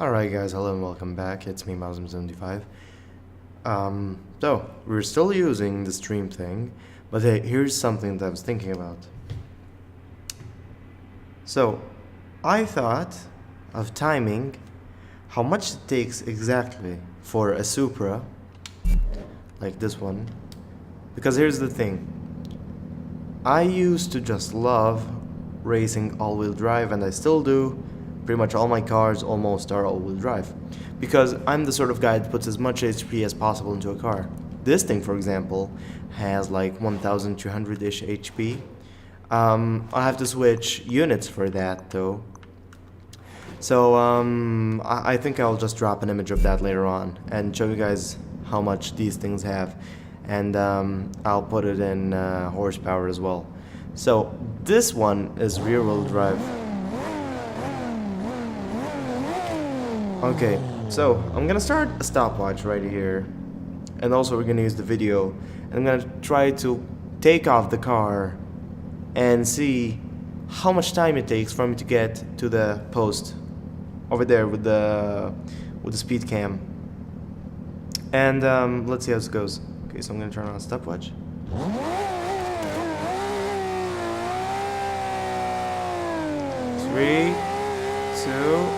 Alright guys, hello and welcome back. It's me, Mousem75. So, we're still using the stream thing, but hey, here's something that I was thinking about. So, I thought of timing how much it takes exactly for a Supra, like this one, because here's the thing. I used to just love racing all-wheel drive, and I still do. Pretty much all my cars almost are all-wheel drive, because I'm the sort of guy that puts as much HP as possible into a car. This thing, for example, has like 1200-ish HP. I'll have to switch units for that though. So I think I'll just drop an image of that later on and show you guys how much these things have, and I'll put it in horsepower as well. So this one is rear-wheel drive. Okay, so I'm gonna start a stopwatch right here, and also we're gonna use the video, and I'm gonna try to take off the car and see how much time it takes for me to get to the post over there with the speed cam. And let's see how this goes. Okay, so I'm gonna turn on a stopwatch. 3, 2.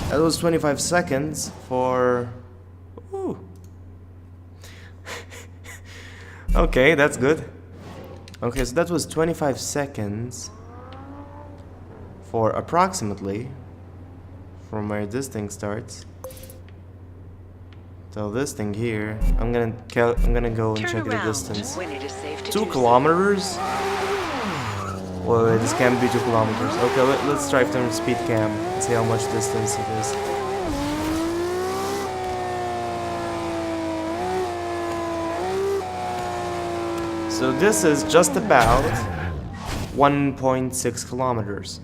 That was 25 seconds for... Ooh. Okay, that's good. Okay, so that was 25 seconds for approximately from where this thing starts. So this thing here, I'm gonna go and check the distance. 2 kilometers? Wait, this can't be 2 kilometers. Okay, let's drive to speed cam and see how much distance it is. So this is just about 1.6 kilometers,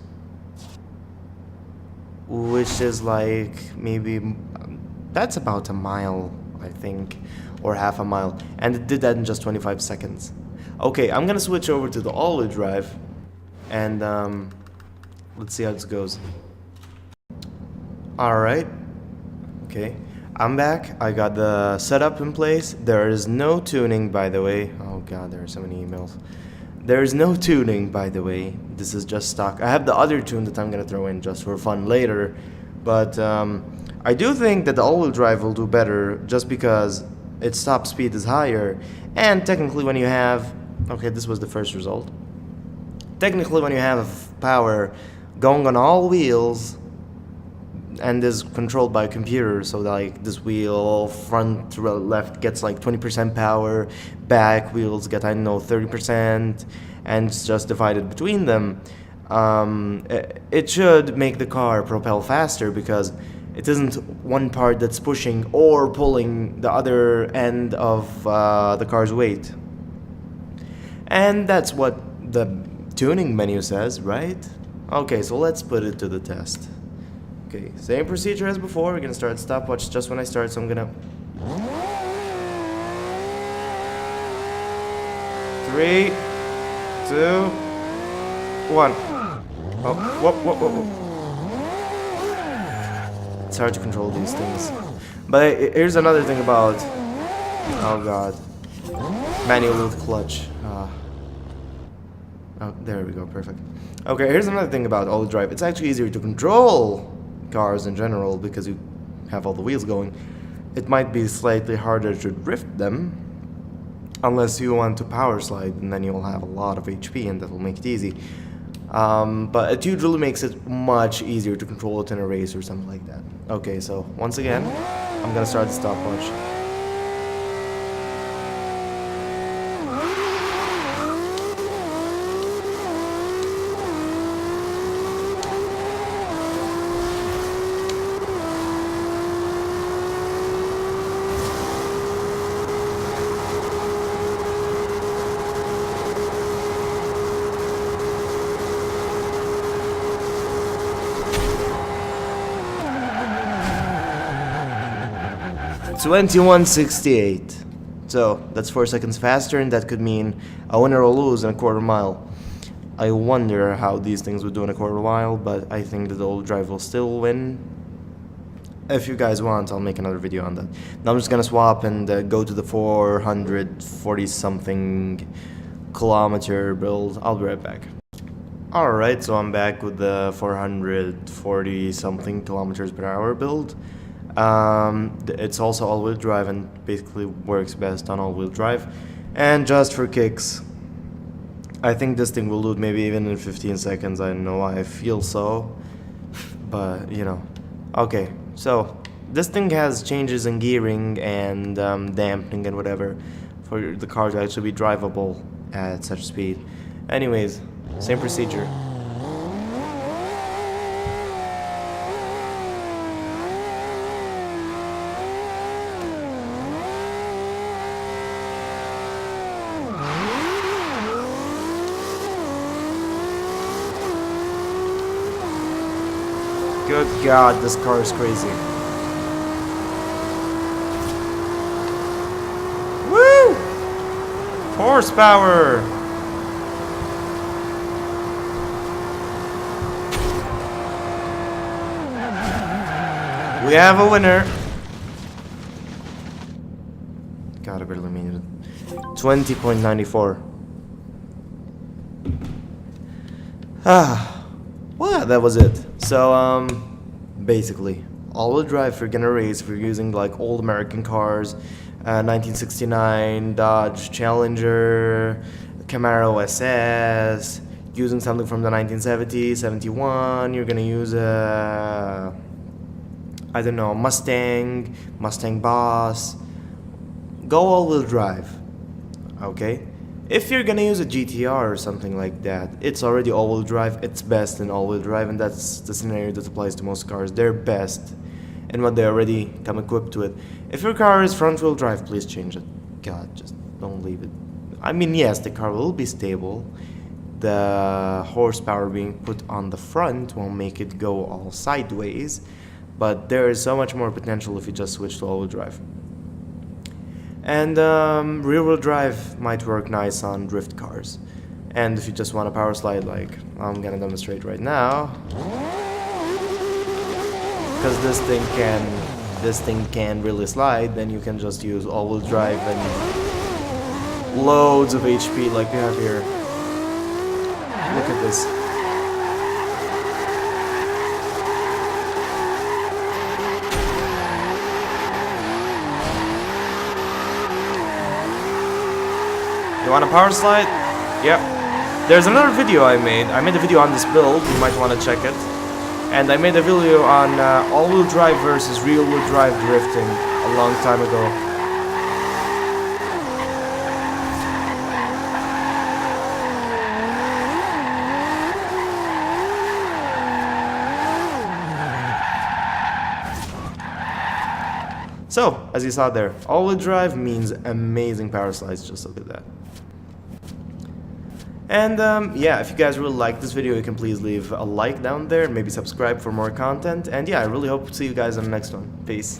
which is like maybe, that's about a mile, I think, or half a mile, and it did that in just 25 seconds. Okay, I'm gonna switch over to the all-wheel drive, and let's see how this goes. Alright, okay, I'm back. I got the setup in place. There is no tuning, by the way. Oh god, there are so many emails. There is no tuning, by the way. This is just stock. I have the other tune that I'm gonna throw in just for fun later, but I do think that the all-wheel drive will do better just because its top speed is higher, and technically when you have... Okay, this was the first result. Technically, when you have power going on all wheels and is controlled by a computer, so like this wheel front to left gets like 20% power, back wheels get, I don't know, 30%, and it's just divided between them, it should make the car propel faster because it isn't one part that's pushing or pulling the other end of the car's weight. And that's what the tuning menu says, right? Okay, so let's put it to the test. Okay, same procedure as before. We're gonna start stopwatch just when I start, so I'm gonna... 3, 2, 1. Oh, whoa. It's hard to control these things. But here's another thing about... Oh god. Manual with clutch. Oh, there we go, perfect. Okay, here's another thing about all-wheel drive. It's actually easier to control cars in general because you have all the wheels going. It might be slightly harder to drift them unless you want to power slide, and then you'll have a lot of HP and that'll make it easy. But it usually makes it much easier to control it in a race or something like that. Okay, so once again, I'm gonna start the stopwatch. 2168. So that's 4 seconds faster, and that could mean a winner or lose in a quarter mile. I wonder how these things would do in a quarter mile, but I think that the all-wheel drive will still win. If you guys want, I'll make another video on that. Now I'm just gonna swap and go to the 440 something kilometer build. I'll be right back. Alright, so I'm back with the 440 something kilometers per hour build. It's also all-wheel drive and basically works best on all-wheel drive. And just for kicks, I think this thing will do it maybe even in 15 seconds. I don't know why I feel so, but you know. Okay, so this thing has changes in gearing and dampening and whatever for the car to actually be drivable at such speed. Anyways, same procedure. Good God, this car is crazy. Woo! Horsepower! We have a winner. God, I barely made it. 20.94. Well, that was it. So, basically, all-wheel drive, if you're gonna race, if you're using like old American cars, 1969 Dodge Challenger, Camaro SS, using something from the 1970s, 71, you're gonna use a, I don't know, Mustang Boss, go all-wheel drive, okay? If you're gonna use a GTR or something like that, it's already all-wheel drive, it's best in all-wheel drive, and that's the scenario that applies to most cars. They're best in what they already come equipped with. If your car is front-wheel drive, please change it. God, just don't leave it. I mean, yes, the car will be stable. The horsepower being put on the front will make it go all sideways, but there is so much more potential if you just switch to all-wheel drive. And rear-wheel drive might work nice on drift cars. And if you just want a power slide, like I'm gonna demonstrate right now, because this thing can really slide, then you can just use all-wheel drive and loads of HP like we have here. Look at this. You want a power slide? Yep. There's another video I made. I made a video on this build. You might want to check it. And I made a video on all-wheel drive versus rear-wheel drive drifting a long time ago. So, as you saw there, all-wheel drive means amazing power slides. Just look at that. And yeah, if you guys really like this video, you can please leave a like down there, maybe subscribe for more content. And yeah, I really hope to see you guys on the next one. Peace.